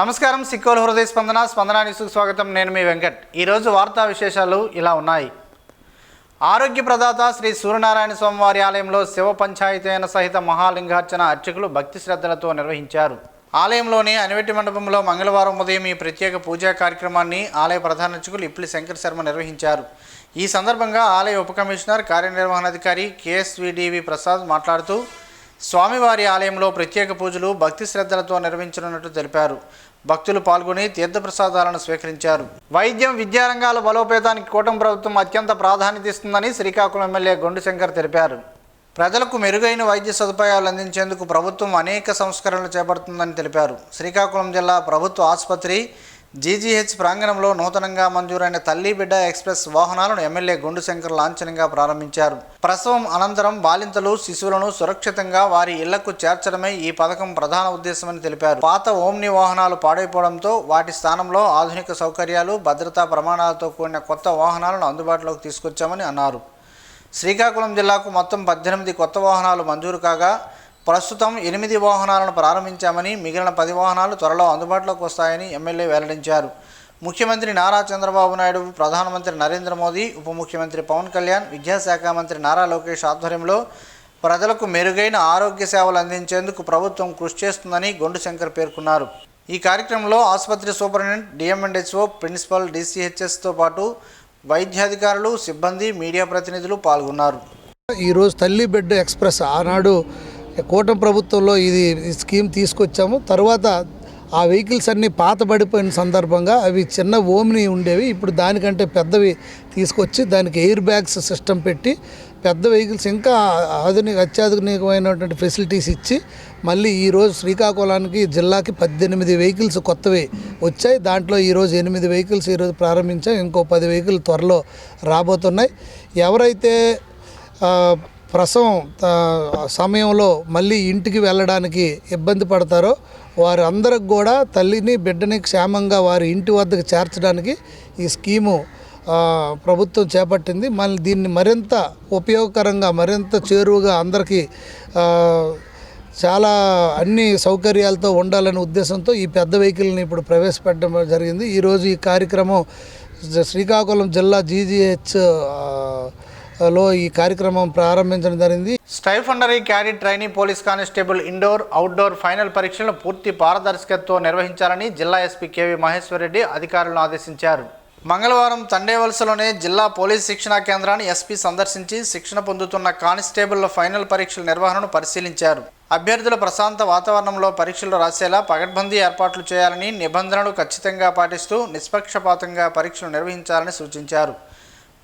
నమస్కారం సిక్కోలు హృదయ స్పందన న్యూస్కు స్వాగతం. నేను మీ వెంకట్. ఈరోజు వార్తా విశేషాలు ఇలా ఉన్నాయి. ఆరోగ్య ప్రదాత శ్రీ సూర్యనారాయణ స్వామివారి ఆలయంలో శివ పంచాయతీన సహిత మహాలింగార్చన అర్చకులు భక్తి శ్రద్ధలతో నిర్వహించారు. ఆలయంలోని అనివెట్టి మండపంలో మంగళవారం ఉదయం ఈ ప్రత్యేక పూజా కార్యక్రమాన్ని ఆలయ ప్రధాన అర్చకులు ఇప్పిలి శంకర్ శర్మ నిర్వహించారు. ఈ సందర్భంగా ఆలయ ఉప కమిషనర్ కార్యనిర్వహణాధికారి కేఎస్విడివి ప్రసాద్ మాట్లాడుతూ స్వామివారి ఆలయంలో ప్రత్యేక పూజలు భక్తి శ్రద్ధలతో నిర్వహించనున్నట్లు తెలిపారు. భక్తులు పాల్గొని తీర్థప్రసాదాలను స్వీకరించారు. వైద్యం, విద్యారంగాల బలోపేతానికి కూటమి ప్రభుత్వం అత్యంత ప్రాధాన్యత ఇస్తుందని శ్రీకాకుళం ఎమ్మెల్యే గొండు శంకర్ తెలిపారు. ప్రజలకు మెరుగైన వైద్య సదుపాయాలు అందించేందుకు ప్రభుత్వం అనేక సంస్కరణలు చేపడుతుందని తెలిపారు. శ్రీకాకుళం జిల్లా ప్రభుత్వ ఆసుపత్రి జీజీహెచ్ ప్రాంగణంలో నూతనంగా మంజూరైన తల్లి బిడ్డ ఎక్స్ప్రెస్ వాహనాలను ఎమ్మెల్యే గొండు శంకర్ లాంఛనంగా ప్రారంభించారు. ప్రసవం అనంతరం బాలింతలు, శిశువులను సురక్షితంగా వారి ఇళ్లకు చేర్చడమే ఈ పథకం ప్రధాన ఉద్దేశమని తెలిపారు. పాత ఓమ్ని వాహనాలు పాడైపోవడంతో వాటి స్థానంలో ఆధునిక సౌకర్యాలు, భద్రతా ప్రమాణాలతో కూడిన కొత్త వాహనాలను అందుబాటులోకి తీసుకొచ్చామని అన్నారు. శ్రీకాకుళం జిల్లాకు మొత్తం 18 కొత్త వాహనాలు మంజూరు కాగా ప్రస్తుతం 8 వాహనాలను ప్రారంభించామని, మిగిలిన 10 వాహనాలు త్వరలో అందుబాటులోకి వస్తాయని ఎమ్మెల్యే వెల్లడించారు. ముఖ్యమంత్రి నారా చంద్రబాబు నాయుడు, ప్రధానమంత్రి నరేంద్ర మోదీ, ఉప ముఖ్యమంత్రి పవన్ కళ్యాణ్, విద్యాశాఖ మంత్రి నారా లోకేష్ ఆధ్వర్యంలో ప్రజలకు మెరుగైన ఆరోగ్య సేవలు అందించేందుకు ప్రభుత్వం కృషి చేస్తుందని గొండు శంకర్ పేర్కొన్నారు. ఈ కార్యక్రమంలో ఆసుపత్రి సూపరింటెండెంట్, డిఎంఎండ్హెచ్ఓ, ప్రిన్సిపల్, డిసిహెచ్ఎస్తో పాటు వైద్యాధికారులు, సిబ్బంది, మీడియా ప్రతినిధులు పాల్గొన్నారు. ఈరోజు తల్లి బిడ్డ ఎక్స్ప్రెస్ ఆనాడు కూటమి ప్రభుత్వంలో ఈ స్కీమ్ తీసుకొచ్చాము. తర్వాత ఆ వెహికల్స్ అన్నీ పాతబడిపోయిన సందర్భంగా అవి చిన్న ఓమ్ని ఉండేవి. ఇప్పుడు దానికంటే పెద్దవి తీసుకొచ్చి దానికి ఎయిర్ బ్యాగ్స్ సిస్టమ్ పెట్టి పెద్ద వెహికల్స్ ఇంకా అత్యాధునికమైనటువంటి ఫెసిలిటీస్ ఇచ్చి మళ్ళీ ఈరోజు శ్రీకాకుళానికి జిల్లాకి 18 వెహికల్స్ కొత్తవి వచ్చాయి. దాంట్లో ఈరోజు 8 వెహికల్స్ ఈరోజు ప్రారంభించాం. ఇంకో 10 వెహికల్ త్వరలో రాబోతున్నాయి. ఎవరైతే ప్రసవం సమయంలో మళ్ళీ ఇంటికి వెళ్ళడానికి ఇబ్బంది పడతారో వారి అందరికి కూడా తల్లిని బిడ్డని క్షేమంగా వారి ఇంటి వద్దకు చేర్చడానికి ఈ స్కీము ప్రభుత్వం చేపట్టింది. మళ్ళీ దీన్ని మరింత ఉపయోగకరంగా, మరింత చేరువుగా అందరికీ చాలా అన్ని సౌకర్యాలతో ఉండాలనే ఉద్దేశంతో ఈ పెద్ద వెహికల్ని ఇప్పుడు ప్రవేశపెట్టడం జరిగింది. ఈరోజు ఈ కార్యక్రమం శ్రీకాకుళం జిల్లా జీజీహెచ్ లో ఈ కార్యక్రమం ప్రారంభించడం జరిగింది. Stipendiary cadet trainee police constable indoor, outdoor final పరీక్షలను పూర్తి పారదర్శకతతో నిర్వహించాలని జిల్లా ఎస్పీ కేవీ మహేశ్వర్ రెడ్డి అధికారులను ఆదేశించారు. మంగళవారం తండేవలసలోనే జిల్లా పోలీస్ శిక్షణా కేంద్రాన్ని ఎస్పీ సందర్శించి శిక్షణ పొందుతున్న కానిస్టేబుల్ ఫైనల్ పరీక్షల నిర్వహణను పరిశీలించారు. అభ్యర్థుల ప్రశాంత వాతావరణంలో పరీక్షలు రాసేలా పకడ్బందీ ఏర్పాట్లు చేయాలని, నిబంధనలు ఖచ్చితంగా పాటిస్తూ నిష్పక్షపాతంగా పరీక్షలు నిర్వహించాలని సూచించారు.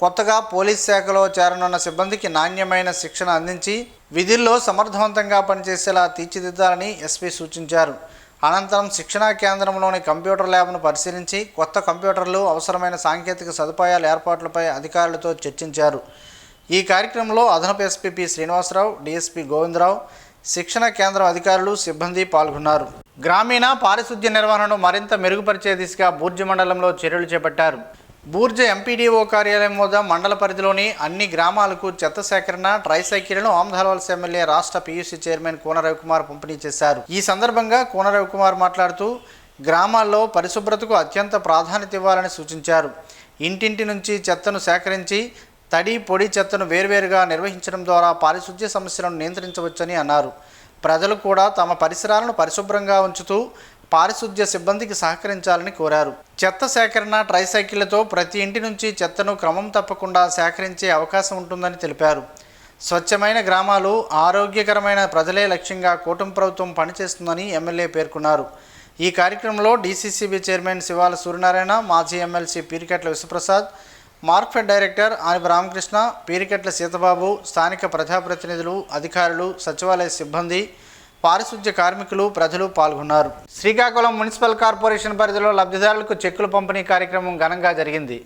కొత్తగా పోలీస్ శాఖలో చేరనున్న సిబ్బందికి నాణ్యమైన శిక్షణ అందించి విధుల్లో సమర్థవంతంగా పనిచేసేలా తీర్చిదిద్దాలని ఎస్పీ సూచించారు. అనంతరం శిక్షణా కేంద్రంలోని కంప్యూటర్ ల్యాబ్ను పరిశీలించి కొత్త కంప్యూటర్లు, అవసరమైన సాంకేతిక సదుపాయాల ఏర్పాట్లపై అధికారులతో చర్చించారు. ఈ కార్యక్రమంలో అదనపు SP P Srinivasarao, DSP Govindarao, శిక్షణ కేంద్రం అధికారులు, సిబ్బంది పాల్గొన్నారు. గ్రామీణ పారిశుద్ధ్య నిర్వహణను మరింత మెరుగుపరిచే దిశగా బూర్జి మండలంలో చర్యలు చేపట్టారు. బూర్జ ఎంపీడీఓ కార్యాలయం వద్ద మండల పరిధిలోని అన్ని గ్రామాలకు చెత్త సేకరణ, ట్రైసైకిళ్లను ఆమదాలవలస ఎమ్మెల్యే, రాష్ట్ర పీయూసీ చైర్మన్ కూన రవికుమార్ పంపిణీ చేశారు. ఈ సందర్భంగా కూన రవికుమార్ మాట్లాడుతూ గ్రామాల్లో పరిశుభ్రతకు అత్యంత ప్రాధాన్యత ఇవ్వాలని సూచించారు. ఇంటింటి నుంచి చెత్తను సేకరించి తడి, పొడి చెత్తను వేర్వేరుగా నిర్వహించడం ద్వారా పారిశుద్ధ్య సమస్యలను నియంత్రించవచ్చని అన్నారు. ప్రజలు కూడా తమ పరిసరాలను పరిశుభ్రంగా ఉంచుతూ పారిశుద్ధ్య సిబ్బందికి సహకరించాలని కోరారు. చెత్త సేకరణ, ట్రైసైకిళ్లతో ప్రతి ఇంటి నుంచి చెత్తను క్రమం తప్పకుండా సేకరించే అవకాశం ఉంటుందని తెలిపారు. స్వచ్ఛమైన గ్రామాలు, ఆరోగ్యకరమైన ప్రజలే లక్ష్యంగా కూటమి ప్రభుత్వం పనిచేస్తుందని ఎమ్మెల్యే పేర్కొన్నారు. ఈ కార్యక్రమంలో డీసీసీబీ చైర్మన్ శివాల సూర్యనారాయణ, మాజీ ఎమ్మెల్సీ పీరికెట్ల విశ్వప్రసాద్, మార్క్ఫెడ్ డైరెక్టర్ ఆనిప రామకృష్ణ, పీరికెట్ల సీతబాబు, స్థానిక ప్రజాప్రతినిధులు, అధికారులు, సచివాలయ సిబ్బంది, పారిశుద్ధ్య కార్మికులు, ప్రజలు పాల్గొన్నారు. శ్రీకాకుళం మున్సిపల్ కార్పొరేషన్ పరిధిలో లబ్ధిదారులకు చెక్కుల పంపిణీ కార్యక్రమం ఘనంగా జరిగింది.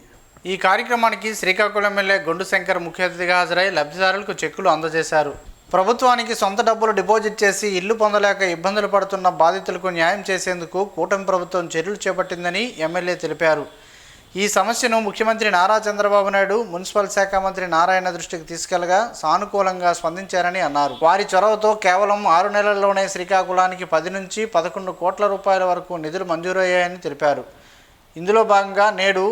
ఈ కార్యక్రమానికి శ్రీకాకుళం ఎమ్మెల్యే గొండు శంకర్ ముఖ్య అతిథిగా హాజరై లబ్ధిదారులకు చెక్కులు అందజేశారు. ప్రభుత్వానికి సొంత డబ్బులు డిపాజిట్ చేసి ఇల్లు పొందలేక ఇబ్బందులు పడుతున్న బాధితులకు న్యాయం చేసేందుకు కూటమి ప్రభుత్వం చర్యలు చేపట్టిందని ఎమ్మెల్యే తెలిపారు. ఈ సమస్యను ముఖ్యమంత్రి నారా చంద్రబాబు నాయుడు మున్సిపల్ శాఖ మంత్రి నారాయణ దృష్టికి తీసుకెళ్లగా సానుకూలంగా స్పందించారని అన్నారు. వారి చొరవతో కేవలం 6 నెలల్లోనే శ్రీకాకుళానికి 10 నుంచి 11 కోట్ల రూపాయల వరకు నిధులు మంజూరయ్యాయని తెలిపారు. ఇందులో భాగంగా నేడు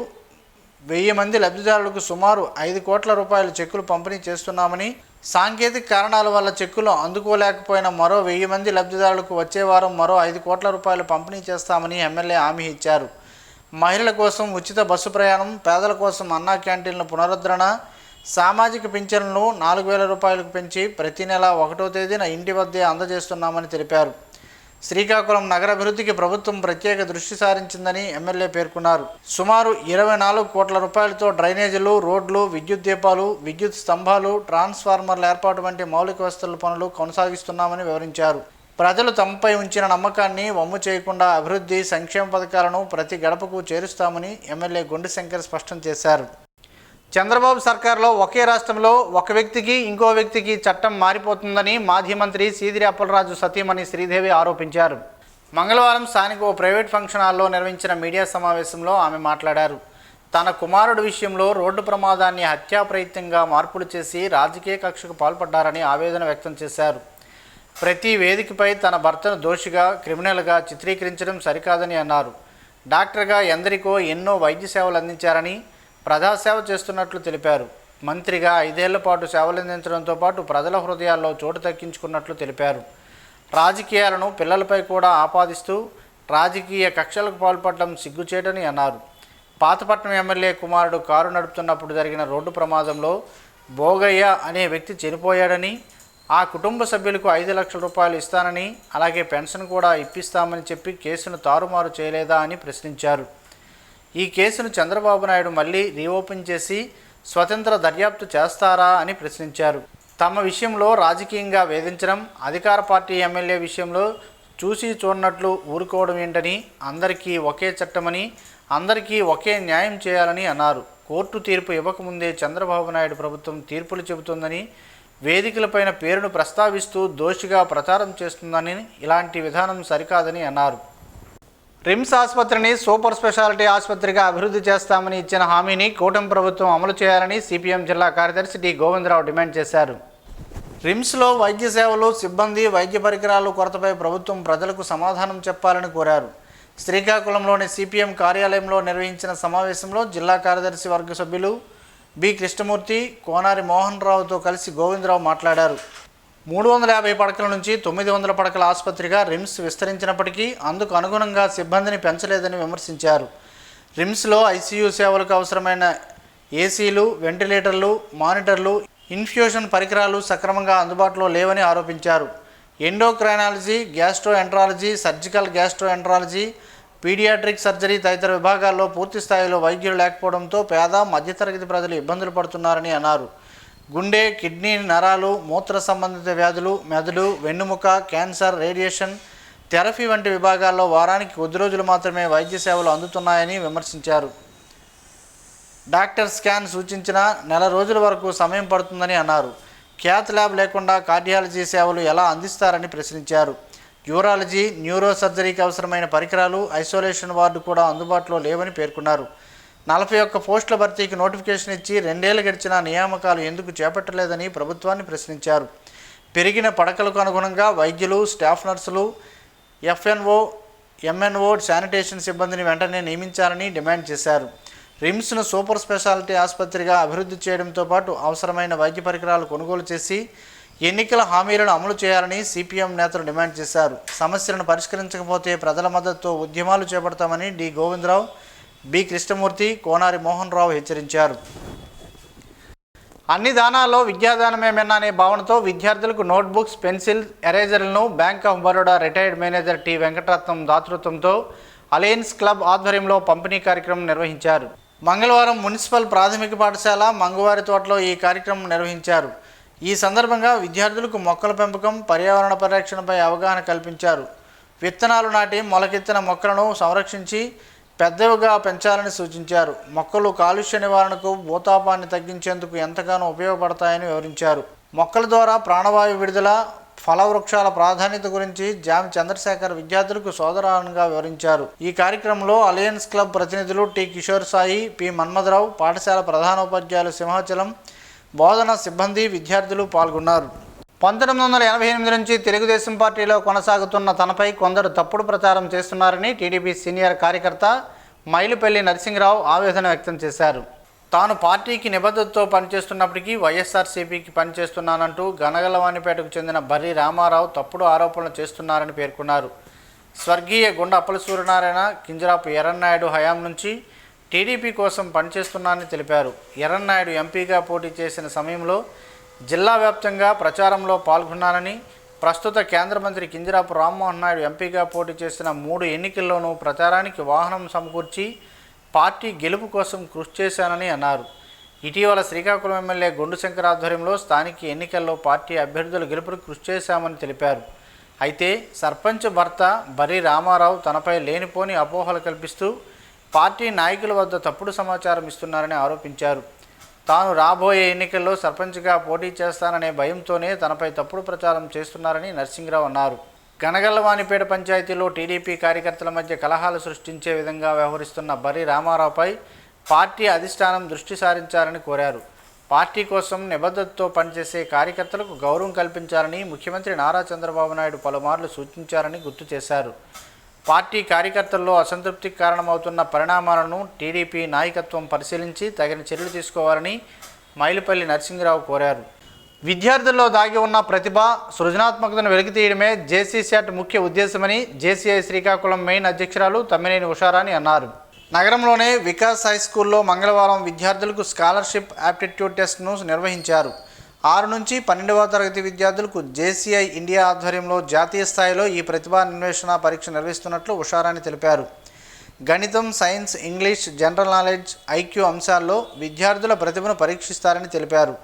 1000 మంది లబ్ధిదారులకు సుమారు 5 కోట్ల రూపాయల చెక్కులు పంపిణీ చేస్తున్నామని, సాంకేతిక కారణాల వల్ల చెక్కులు అందుకోలేకపోయిన మరో 1000 మంది లబ్ధిదారులకు వచ్చే వారం మరో 5 కోట్ల రూపాయలు పంపిణీ చేస్తామని ఎమ్మెల్యే హామీ ఇచ్చారు. మహిళల కోసం ఉచిత బస్సు ప్రయాణం, పేదల కోసం అన్నా క్యాంటీన్ల పునరుద్ధరణ, సామాజిక పింఛన్లను 4000 రూపాయలకు పెంచి ప్రతి నెల 1వ తేదీన ఇంటి వద్దే అందజేస్తున్నామని తెలిపారు. శ్రీకాకుళం నగరాభివృద్ధికి ప్రభుత్వం ప్రత్యేక దృష్టి సారించిందని ఎమ్మెల్యే పేర్కొన్నారు. సుమారు 24 కోట్ల రూపాయలతో డ్రైనేజీలు, రోడ్లు, విద్యుత్ దీపాలు, విద్యుత్ స్తంభాలు, ట్రాన్స్ఫార్మర్ల ఏర్పాటు వంటి మౌలిక వసతుల పనులు కొనసాగిస్తున్నామని వివరించారు. ప్రజలు తమపై ఉంచిన నమ్మకాన్ని వమ్ము చేయకుండా అభివృద్ధి, సంక్షేమ పథకాలను ప్రతి గడపకు చేరుస్తామని ఎమ్మెల్యే గుండు శంకర్ స్పష్టం చేశారు. చంద్రబాబు సర్కార్లో ఒకే రాష్ట్రంలో ఒక వ్యక్తికి ఇంకో వ్యక్తికి చట్టం మారిపోతుందని మాజీ మంత్రి సీదిరి అప్పలరాజు సతీమణి శ్రీదేవి ఆరోపించారు. మంగళవారం స్థానిక ఓ ప్రైవేట్ ఫంక్షన్ హాల్లో నిర్వహించిన మీడియా సమావేశంలో ఆమె మాట్లాడారు. తన కుమారుడి విషయంలో రోడ్డు ప్రమాదాన్ని హత్యా ప్రయత్నంగా మార్పులు చేసి రాజకీయ కక్షకు పాల్పడ్డారని ఆవేదన వ్యక్తం చేశారు. ప్రతి వేదికపై తన భర్తను దోషిగా, క్రిమినల్గా చిత్రీకరించడం సరికాదని అన్నారు. డాక్టర్గా ఎందరికో ఎన్నో వైద్య సేవలు అందించారని, ప్రజాసేవ చేస్తున్నట్లు తెలిపారు. మంత్రిగా 5 ఏళ్ల పాటు సేవలందించడంతో పాటు ప్రజల హృదయాల్లో చోటు దక్కించుకున్నట్లు తెలిపారు. రాజకీయాలను పిల్లలపై కూడా ఆపాదిస్తూ రాజకీయ కక్షలకు పాల్పడడం సిగ్గుచేటని అన్నారు. పాతపట్నం ఎమ్మెల్యే కుమారుడు కారు నడుపుతున్నప్పుడు జరిగిన రోడ్డు ప్రమాదంలో భోగయ్య అనే వ్యక్తి చనిపోయాడని, ఆ కుటుంబ సభ్యులకు 5 లక్షల రూపాయలు ఇస్తానని, అలాగే పెన్షన్ కూడా ఇప్పిస్తామని చెప్పి కేసును తారుమారు చేయలేదా అని ప్రశ్నించారు. ఈ కేసును చంద్రబాబు నాయుడు మళ్ళీ రీఓపెన్ చేసి స్వతంత్ర దర్యాప్తు చేస్తారా అని ప్రశ్నించారు. తమ విషయంలో రాజకీయంగా వేధించడం, అధికార పార్టీ ఎమ్మెల్యే విషయంలో చూసి చూడనట్లు ఊరుకోవడం ఏంటని, అందరికీ ఒకే చట్టమని, అందరికీ ఒకే న్యాయం చేయాలని అన్నారు. కోర్టు తీర్పు ఇవ్వకముందే చంద్రబాబు నాయుడు ప్రభుత్వం తీర్పులు చెబుతుందని, వేదికలపైన పేరును ప్రస్తావిస్తూ దోషిగా ప్రచారం చేస్తుందని, ఇలాంటి విధానం సరికాదని అన్నారు. రిమ్స్ ఆసుపత్రిని సూపర్ స్పెషాలిటీ ఆసుపత్రిగా అభివృద్ధి చేస్తామని ఇచ్చిన హామీని కూటమి ప్రభుత్వం అమలు చేయాలని సిపిఎం జిల్లా కార్యదర్శి డి గోవిందరావు డిమాండ్ చేశారు. రిమ్స్లో వైద్య సేవలు, సిబ్బంది, వైద్య పరికరాలు కొరతపై ప్రభుత్వం ప్రజలకు సమాధానం చెప్పాలని కోరారు. శ్రీకాకుళంలోని సిపిఎం కార్యాలయంలో నిర్వహించిన సమావేశంలో జిల్లా కార్యదర్శి వర్గ సభ్యులు బి కృష్ణమూర్తి, కోనారి మోహన్ రావుతో కలిసి గోవిందరావు మాట్లాడారు. 350 పడకల నుంచి 900 పడకల ఆసుపత్రిగా రిమ్స్ విస్తరించినప్పటికీ అందుకు అనుగుణంగా సిబ్బందిని పెంచలేదని విమర్శించారు. రిమ్స్లో ఐసీయూ సేవలకు అవసరమైన ఏసీలు, వెంటిలేటర్లు, మానిటర్లు, ఇన్ఫ్యూషన్ పరికరాలు సక్రమంగా అందుబాటులో లేవని ఆరోపించారు. Endocrinology, gastroenterology, surgical gastroenterology, paediatric surgery తదితర విభాగాల్లో పూర్తి స్థాయిలో వైద్యులు లేకపోవడంతో పేద, మధ్యతరగతి ప్రజలు ఇబ్బందులు పడుతున్నారని అన్నారు. గుండె, కిడ్నీ, నరాలు, మూత్ర సంబంధిత వ్యాధులు, మెదడు, వెన్నుముక, క్యాన్సర్, రేడియేషన్ థెరపీ వంటి విభాగాల్లో వారానికి 10 రోజులు మాత్రమే వైద్య సేవలు అందుతున్నాయని విమర్శించారు. డాక్టర్ స్కాన్ సూచించిన నెల రోజుల వరకు సమయం పడుతుందని అన్నారు. క్యాత్ ల్యాబ్ లేకుండా కార్డియాలజీ సేవలు ఎలా అందిస్తారని ప్రశ్నించారు. యూరాలజీ, న్యూరో సర్జరీకి అవసరమైన పరికరాలు, ఐసోలేషన్ వార్డు కూడా అందుబాటులో లేవని పేర్కొన్నారు. 41 పోస్టుల భర్తీకి నోటిఫికేషన్ ఇచ్చి 2 ఏళ్లు గడిచినా నియామకాలు ఎందుకు చేపట్టలేదని ప్రభుత్వాన్ని ప్రశ్నించారు. పెరిగిన పడకలకు అనుగుణంగా వైద్యులు, స్టాఫ్ నర్సులు, ఎఫ్ఎన్ఓ, ఎంఎన్ఓ, శానిటేషన్ సిబ్బందిని వెంటనే నియమించాలని డిమాండ్ చేశారు. రిమ్స్ను సూపర్ స్పెషాలిటీ ఆసుపత్రిగా అభివృద్ధి చేయడంతో పాటు అవసరమైన వైద్య పరికరాలు కొనుగోలు చేసి ఎన్నికల హామీలను అమలు చేయాలని సిపిఎం నేతలు డిమాండ్ చేశారు. సమస్యలను పరిష్కరించకపోతే ప్రజల మద్దతుతో ఉద్యమాలు చేపడతామని డి గోవిందరావు, బి కృష్ణమూర్తి, కోనారి మోహన్ రావు హెచ్చరించారు. అన్ని దానాల్లో విద్యాదానమే మెన్న అనే భావనతో విద్యార్థులకు నోట్బుక్స్, పెన్సిల్, ఎరేజర్లను bank of Baroda retired manager T Venkataratnam దాతృత్వంతో అలయన్స్ క్లబ్ ఆధ్వర్యంలో పంపిణీ కార్యక్రమం నిర్వహించారు. మంగళవారం మున్సిపల్ ప్రాథమిక పాఠశాల మంగువారి తోటలో ఈ కార్యక్రమం నిర్వహించారు. ఈ సందర్భంగా విద్యార్థులకు మొక్కల పెంపకం, పర్యావరణ పరిరక్షణపై అవగాహన కల్పించారు. విత్తనాలు నాటి మొలకెత్తిన మొక్కలను సంరక్షించి పెద్దవిగా పెంచాలని సూచించారు. మొక్కలు కాలుష్య నివారణకు, భూతాపాన్ని తగ్గించేందుకు ఎంతగానో ఉపయోగపడతాయని వివరించారు. మొక్కల ద్వారా ప్రాణవాయు విడుదల, ఫలవృక్షాల ప్రాధాన్యత గురించి జామ్ చంద్రశేఖర్ విద్యార్థులకు సోదరానంగా వివరించారు. ఈ కార్యక్రమంలో అలయన్స్ క్లబ్ ప్రతినిధులు టి కిషోర్ సాయి, పి మన్మథరావు, పాఠశాల ప్రధానోపాధ్యాయులు సింహాచలం, బోధన సిబ్బంది, విద్యార్థులు పాల్గొన్నారు. 1988 నుంచి తెలుగుదేశం పార్టీలో కొనసాగుతున్న తనపై కొందరు తప్పుడు ప్రచారం చేస్తున్నారని టీడీపీ సీనియర్ కార్యకర్త మైలుపల్లి నరసింహరావు ఆవేదన వ్యక్తం చేశారు. తాను పార్టీకి నిబద్ధతతో పనిచేస్తున్నప్పటికీ వైఎస్ఆర్సీపీకి పనిచేస్తున్నానంటూ గనగలవానిపేటకు చెందిన బర్రి రామారావు తప్పుడు ఆరోపణలు చేస్తున్నారని పేర్కొన్నారు. స్వర్గీయ గుండ అప్పల సూర్యనారాయణ, కింజరాపు ఎర్రన్నాయుడు హయాం నుంచి టీడీపీ కోసం పనిచేస్తున్నానని తెలిపారు. ఎర్రన్నాయుడు ఎంపీగా పోటీ చేసిన సమయంలో జిల్లా వ్యాప్తంగా ప్రచారంలో పాల్గొన్నానని, ప్రస్తుత కేంద్ర మంత్రి కింజరాపు రామ్మోహన్ నాయుడు ఎంపీగా పోటీ చేసిన 3 ఎన్నికల్లోనూ ప్రచారానికి వాహనం సమకూర్చి పార్టీ గెలుపు కోసం కృషి చేశానని అన్నారు. ఇటీవల శ్రీకాకుళం ఎమ్మెల్యే గొండు శంకర్ ఆధ్వర్యంలో స్థానిక ఎన్నికల్లో పార్టీ అభ్యర్థుల గెలుపుకు కృషి చేశామని తెలిపారు. అయితే సర్పంచ్ భర్త బర్రి రామారావు తనపై లేనిపోని అపోహలు కల్పిస్తూ పార్టీ నాయకుల వద్ద తప్పుడు సమాచారం ఇస్తున్నారని ఆరోపించారు. తాను రాబోయే ఎన్నికల్లో సర్పంచ్గా పోటీ చేస్తాననే భయంతోనే తనపై తప్పుడు ప్రచారం చేస్తున్నారని నరసింహరావు అన్నారు. గనగల్లవానిపేట పంచాయతీలో టీడీపీ కార్యకర్తల మధ్య కలహాలు సృష్టించే విధంగా వ్యవహరిస్తున్న బర్రి రామారావుపై పార్టీ అధిష్టానం దృష్టి సారించాలని కోరారు. పార్టీ కోసం నిబద్ధతతో పనిచేసే కార్యకర్తలకు గౌరవం కల్పించాలని ముఖ్యమంత్రి నారా చంద్రబాబు నాయుడు పలుమార్లు సూచించారని గుర్తు చేశారు. పార్టీ కార్యకర్తల్లో అసంతృప్తికి కారణమవుతున్న పరిణామాలను టీడీపీ నాయకత్వం పరిశీలించి తగిన చర్యలు తీసుకోవాలని మైలుపల్లి నరసింహరావు కోరారు. విద్యార్థుల్లో దాగి ఉన్న ప్రతిభ, సృజనాత్మకతను వెలికితీయడమే జేసీ సెట్ ముఖ్య ఉద్దేశమని జేసీఐ శ్రీకాకుళం మెయిన్ అధ్యక్షురాలు తమ్మినేని ఉషారాణి అన్నారు. నగరంలోనే వికాస్ హై స్కూల్లో మంగళవారం విద్యార్థులకు స్కాలర్షిప్ యాప్టిట్యూడ్ టెస్ట్ను నిర్వహించారు. 6 నుంచి 12వ తరగతి విద్యార్థులకు జేసీఐ ఇండియా ఆధ్వర్యంలో జాతీయ స్థాయిలో ఈ ప్రతిభా అన్వేషణ పరీక్ష నిర్వహిస్తున్నట్లు ఉషారాణి తెలిపారు. గణితం, science, English, general knowledge, IQ అంశాల్లో విద్యార్థుల ప్రతిభను పరీక్షిస్తారని తెలిపారు.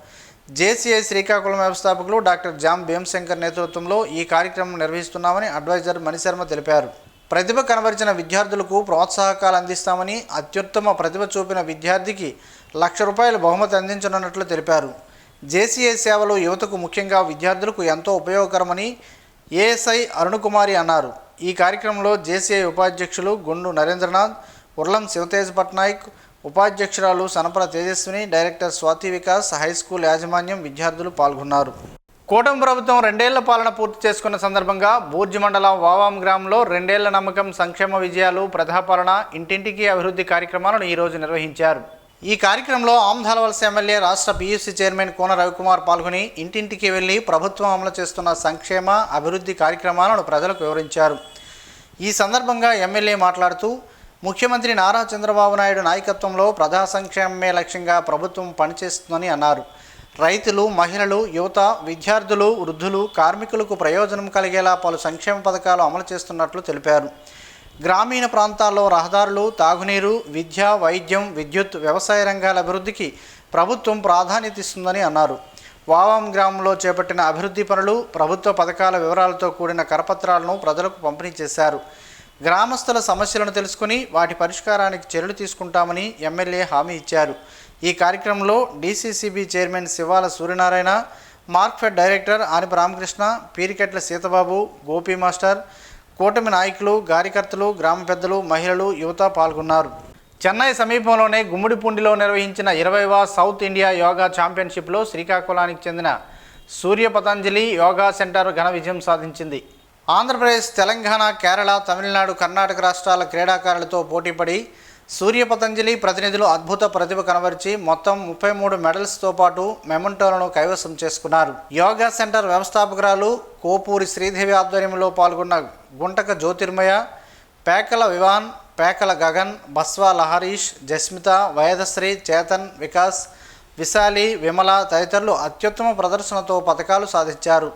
జేసీఐ శ్రీకాకుళం వ్యవస్థాపకులు డాక్టర్ జామ్ భీమశంకర్ నేతృత్వంలో ఈ కార్యక్రమం నిర్వహిస్తున్నామని అడ్వైజర్ మణిశర్మ తెలిపారు. ప్రతిభ కనబరిచిన విద్యార్థులకు ప్రోత్సాహకాలు అందిస్తామని, అత్యుత్తమ ప్రతిభ చూపిన విద్యార్థికి ₹1,00,000 బహుమతి అందించనున్నట్లు తెలిపారు. జేసీఐ సేవలు యువతకు, ముఖ్యంగా విద్యార్థులకు ఎంతో ఉపయోగకరమని ఏఎస్ఐ అరుణకుమారి అన్నారు. ఈ కార్యక్రమంలో జేసీఐ ఉపాధ్యక్షులు గుండు నరేంద్రనాథ్, ఉర్లం శివతేజ్ పట్నాయక్, ఉపాధ్యక్షురాలు Sanapala Tejaswini, director Swathi Vikas, high school యాజమాన్యం, విద్యార్థులు పాల్గొన్నారు. కూటమి ప్రభుత్వం 2 ఏళ్ల పాలన పూర్తి చేసుకున్న సందర్భంగా బూర్జి మండలం వావాం గ్రామంలో 2 ఏళ్ల నమ్మకం, సంక్షేమ విజయాలు, ప్రజాపాలన, ఇంటింటికి అభివృద్ధి కార్యక్రమాలను ఈరోజు నిర్వహించారు. ఈ కార్యక్రమంలో ఆమ్దాలవలస ఎమ్మెల్యే, రాష్ట్ర పీయూసీ చైర్మన్ కోన రవికుమార్ పాల్గొని ఇంటింటికి వెళ్లి ప్రభుత్వం అమలు చేస్తున్న సంక్షేమ, అభివృద్ధి కార్యక్రమాలను ప్రజలకు వివరించారు. ఈ సందర్భంగా ఎమ్మెల్యే మాట్లాడుతూ ముఖ్యమంత్రి నారా చంద్రబాబు నాయుడు నాయకత్వంలో ప్రజా సంక్షేమమే లక్ష్యంగా ప్రభుత్వం పనిచేస్తుందని అన్నారు. రైతులు, మహిళలు, యువత, విద్యార్థులు, వృద్ధులు, కార్మికులకు ప్రయోజనం కలిగేలా పలు సంక్షేమ పథకాలు అమలు చేస్తున్నట్లు తెలిపారు. గ్రామీణ ప్రాంతాల్లో రహదారులు, తాగునీరు, విద్య, వైద్యం, విద్యుత్, వ్యవసాయ రంగాల అభివృద్ధికి ప్రభుత్వం ప్రాధాన్యత ఇస్తుందని అన్నారు. వావాం గ్రామంలో చేపట్టిన అభివృద్ధి పనులు, ప్రభుత్వ పథకాల వివరాలతో కూడిన కరపత్రాలను ప్రజలకు పంపిణీ చేశారు. గ్రామస్తుల సమస్యలను తెలుసుకుని వాటి పరిష్కారానికి చర్యలు తీసుకుంటామని ఎమ్మెల్యే హామీ ఇచ్చారు. ఈ కార్యక్రమంలో DCCB chairman Sivala Suryanarayana, Markfed director Anipa Ramakrishna, Peerikatla Seethababu, Gopi master, కూటమి నాయకులు, కార్యకర్తలు, గ్రామ పెద్దలు, మహిళలు, యువత పాల్గొన్నారు. చెన్నై సమీపంలోనే గుమ్మిడిపూండిలో నిర్వహించిన 20వ సౌత్ ఇండియా యోగా ఛాంపియన్షిప్లో శ్రీకాకుళానికి చెందిన సూర్య పతంజలి యోగా సెంటర్ ఘన విజయం సాధించింది. ఆంధ్రప్రదేశ్, తెలంగాణ, కేరళ, తమిళనాడు, కర్ణాటక రాష్ట్రాల క్రీడాకారులతో పోటీపడి సూర్య పతంజలి ప్రతినిధులు అద్భుత ప్రతిభ కనబరిచి మొత్తం 33 మెడల్స్తో పాటు మెమంటోలను కైవసం చేసుకున్నారు. యోగా సెంటర్ వ్యవస్థాపకురాలు కోపూరి శ్రీదేవి ఆధ్వర్యంలో పాల్గొన్న గుంటక జ్యోతిర్మయ, పేకల వివాన్, పేకల గగన్, బస్వా లహరీష్, జస్మిత, వేదశ్రీ, చేతన్, వికాస్, విశాలి, విమల తదితరులు అత్యుత్తమ ప్రదర్శనతో పతకాలు సాధించారు.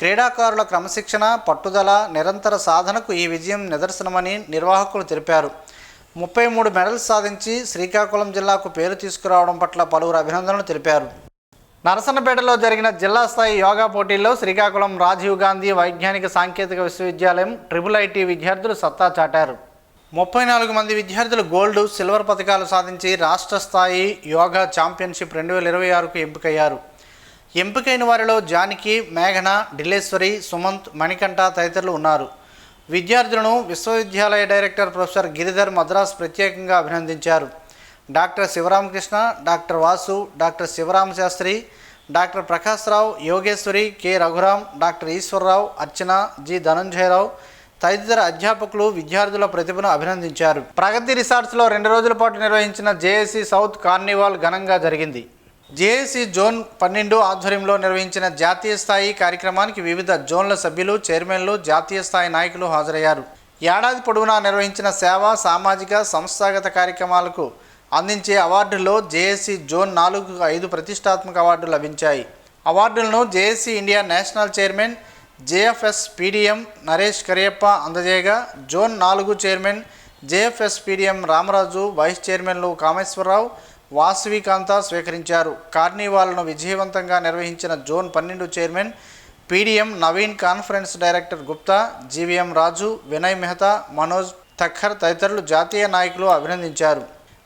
క్రీడాకారుల క్రమశిక్షణ, పట్టుదల, నిరంతర సాధనకు ఈ విజయం నిదర్శనమని నిర్వాహకులు తెలిపారు. 33 మెడల్స్ సాధించి శ్రీకాకుళం జిల్లాకు పేరు తీసుకురావడం పట్ల పలువురు అభినందనలు తెలిపారు. నరసన్నపేటలో జరిగిన జిల్లా స్థాయి యోగా పోటీల్లో శ్రీకాకుళం రాజీవ్ గాంధీ వైజ్ఞానిక సాంకేతిక విశ్వవిద్యాలయం IIIT విద్యార్థులు సత్తా చాటారు. 34 మంది విద్యార్థులు గోల్డ్, సిల్వర్ పతకాలు సాధించి రాష్ట్ర స్థాయి యోగా ఛాంపియన్షిప్ 2026కు ఎంపికయ్యారు. ఎంపికైన వారిలో జానకి, మేఘన, ఢిల్లేశ్వరి, సుమంత్, మణికంఠ తదితరులు ఉన్నారు. విద్యార్థులను విశ్వవిద్యాలయ డైరెక్టర్ ప్రొఫెసర్ గిరిధర్ మద్రాస్ ప్రత్యేకంగా అభినందించారు. Doctor Sivaramakrishna, doctor Vasu, doctor Sivaramasastry, doctor Prakash Rao, Yogeshwari, K Raghuram, doctor Eswara Rao, Archana, G Dhananjaya Rao తదితర అధ్యాపకులు విద్యార్థుల ప్రతిభను అభినందించారు. ప్రగతి రిసార్ట్స్లో 2 రోజుల పాటు నిర్వహించిన జేఏసీ సౌత్ కార్నివాల్ ఘనంగా జరిగింది. జేఏసీ జోన్ 12 ఆధ్వర్యంలో నిర్వహించిన జాతీయ స్థాయి కార్యక్రమానికి వివిధ జోన్ల సభ్యులు, చైర్మన్లు, జాతీయ స్థాయి నాయకులు హాజరయ్యారు. ఏడాది పొడవునా నిర్వహించిన సేవ, సామాజిక, సంస్థాగత కార్యక్రమాలకు అందించే అవార్డుల్లో జేఏసీ జోన్ 4కు 5 ప్రతిష్టాత్మక అవార్డులు లభించాయి. అవార్డులను JAC India national chairman JFS PDM Naresh Kariappa అందజేయగా, zone 4 chairman JFS PDM Ramaraju, vice చైర్మన్లు కామేశ్వరరావు, వాసవికాంత స్వీకరించారు. కార్నివాల్ను విజయవంతంగా నిర్వహించిన zone 12 chairman PDM Naveen, conference director Gupta, GVM Raju, Vinay Mehta, Manoj Thakkar తదితరులు జాతీయ నాయకులు అభినందించారు.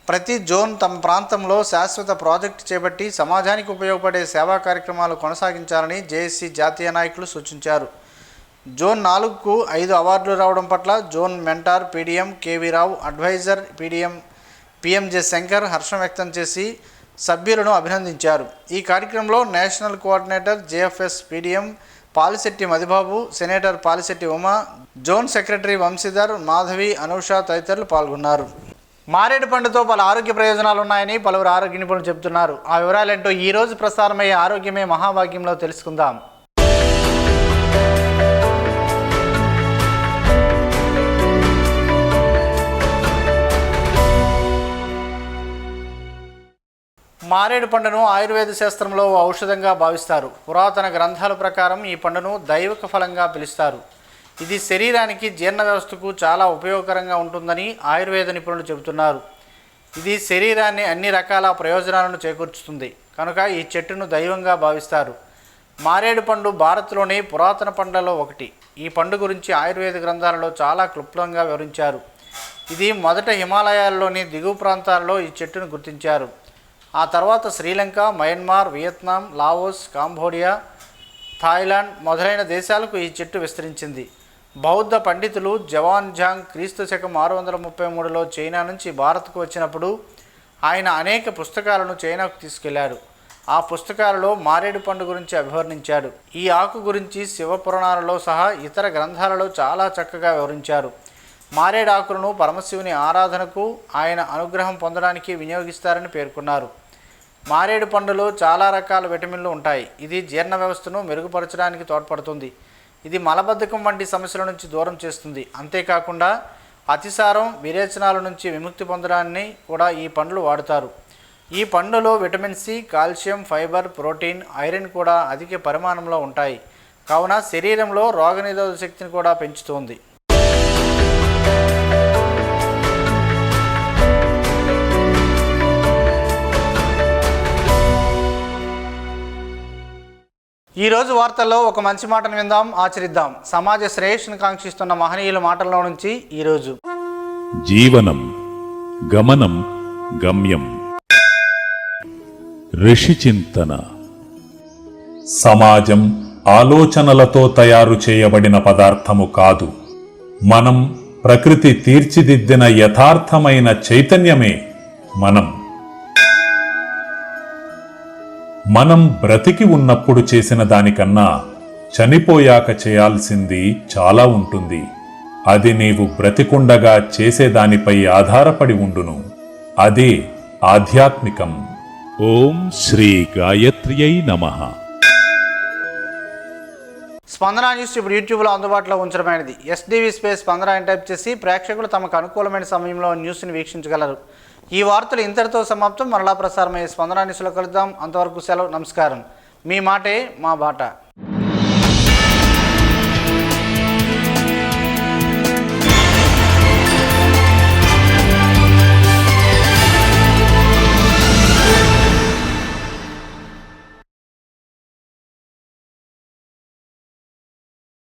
ప్రతి జోన్ తమ ప్రాంతంలో శాశ్వత ప్రాజెక్టు చేపట్టి సమాజానికి ఉపయోగపడే సేవా కార్యక్రమాలు కొనసాగించాలని జేఏసీ జాతీయ నాయకులు సూచించారు. జోన్ 4కు 5 అవార్డులు రావడం పట్ల zone mentor PDM KV Rao, adviser PDM PMJ Shankar హర్షం వ్యక్తం చేసి సభ్యులను అభినందించారు. ఈ కార్యక్రమంలో national coordinator JFS PDM Palisetti Madibabu, senator Palisetti Uma, zone secretary Vamsidhar, Madhavi, Anusha తదితరులు పాల్గొన్నారు. మారేడు పండుతో పలు ఆరోగ్య ప్రయోజనాలు ఉన్నాయని పలువురు ఆరోగ్య నిపుణులు చెబుతున్నారు. ఆ వివరాలేంటో ఈరోజు ప్రసారమయ్యే ఆరోగ్యమే మహాభాగ్యంలో తెలుసుకుందాం. మారేడు పండును ఆయుర్వేద శాస్త్రంలో ఔషధంగా భావిస్తారు. పురాతన గ్రంథాల ప్రకారం ఈ పండును దైవిక ఫలంగా పిలుస్తారు. ఇది శరీరానికి, జీర్ణ వ్యవస్థకు చాలా ఉపయోగకరంగా ఉంటుందని ఆయుర్వేద నిపుణులు చెబుతున్నారు. ఇది శరీరాన్ని అన్ని రకాల ప్రయోజనాలను చేకూర్చుతుంది కనుక ఈ చెట్టును దైవంగా భావిస్తారు. మారేడు పండు భారత్లోని పురాతన పండ్లలో ఒకటి. ఈ పండు గురించి ఆయుర్వేద గ్రంథాలలో చాలా క్లుప్తంగా వివరించారు. ఇది మొదట హిమాలయాల్లోని దిగువ ప్రాంతాల్లో ఈ చెట్టును గుర్తించారు. ఆ తర్వాత Sri Lanka, Myanmar, Vietnam, Laos, Cambodia, Thailand మొదలైన దేశాలకు ఈ చెట్టు విస్తరించింది. బౌద్ధ పండితులు జవాన్ జాంగ్ క్రీస్తు శకం 633లో చైనా నుంచి భారత్కు వచ్చినప్పుడు ఆయన అనేక పుస్తకాలను చైనాకు తీసుకెళ్లారు. ఆ పుస్తకాలలో మారేడు పండు గురించి అభివర్ణించాడు. ఈ ఆకు గురించి శివపురాణాలలో సహా ఇతర గ్రంథాలలో చాలా చక్కగా వివరించారు. మారేడు ఆకులను పరమశివుని ఆరాధనకు, ఆయన అనుగ్రహం పొందడానికి వినియోగిస్తారని పేర్కొన్నారు. మారేడు పండులో చాలా రకాల విటమిన్లు ఉంటాయి. ఇది జీర్ణ వ్యవస్థను మెరుగుపరచడానికి తోడ్పడుతుంది. ఇది మలబద్ధకం వంటి సమస్యల నుంచి దూరం చేస్తుంది. అంతేకాకుండా అతిసారం, విరేచనాల నుంచి విముక్తి పొందడాన్ని కూడా ఈ పండ్లు వాడుతారు. ఈ పండులో vitamin C, calcium, fibre, protein, iron కూడా అధిక పరిమాణంలో ఉంటాయి. కావున శరీరంలో రోగనిరోధక శక్తిని కూడా పెంచుతుంది. ఈరోజు వార్తల్లో ఒక మంచి మాటను విందాం, ఆచరిద్దాం. సమాజ శ్రేయస్సును కాంక్షిస్తున్న మహనీయుల మాటల్లో నుంచి ఈరోజు. జీవనం గమనం గమ్యం. ఋషి చింతన. సమాజం ఆలోచనలతో తయారు చేయబడిన పదార్థము కాదు. మనం ప్రకృతి తీర్చిదిద్దిన యథార్థమైన చైతన్యమే మనం బ్రతికి ఉన్నప్పుడు చేసిన దానికన్నా చనిపోయాక చేయాల్సింది చాలా ఉంటుంది. అది నీవు బ్రతికుండగా చేసేదానిపై ఆధారపడి ఉండును. అదే ఆధ్యాత్మికం. ఓం శ్రీ గాయత్ర్యై నమః. స్పందన న్యూస్ ఇప్పుడు యూట్యూబ్లో అందుబాటులో ఉంచడమైనది. ఎస్డివి స్పేస్ స్పందన అని టైప్ చేసి ప్రేక్షకులు తమకు అనుకూలమైన సమయంలో న్యూస్ని వీక్షించగలరు. ఈ వార్తలు ఇంతటితో సమాప్తం. మరలా ప్రసారమయ్యే స్పందన న్యూస్లో కలుద్దాం. అంతవరకు సెలవు. నమస్కారం. మీ మాటే మా బాట.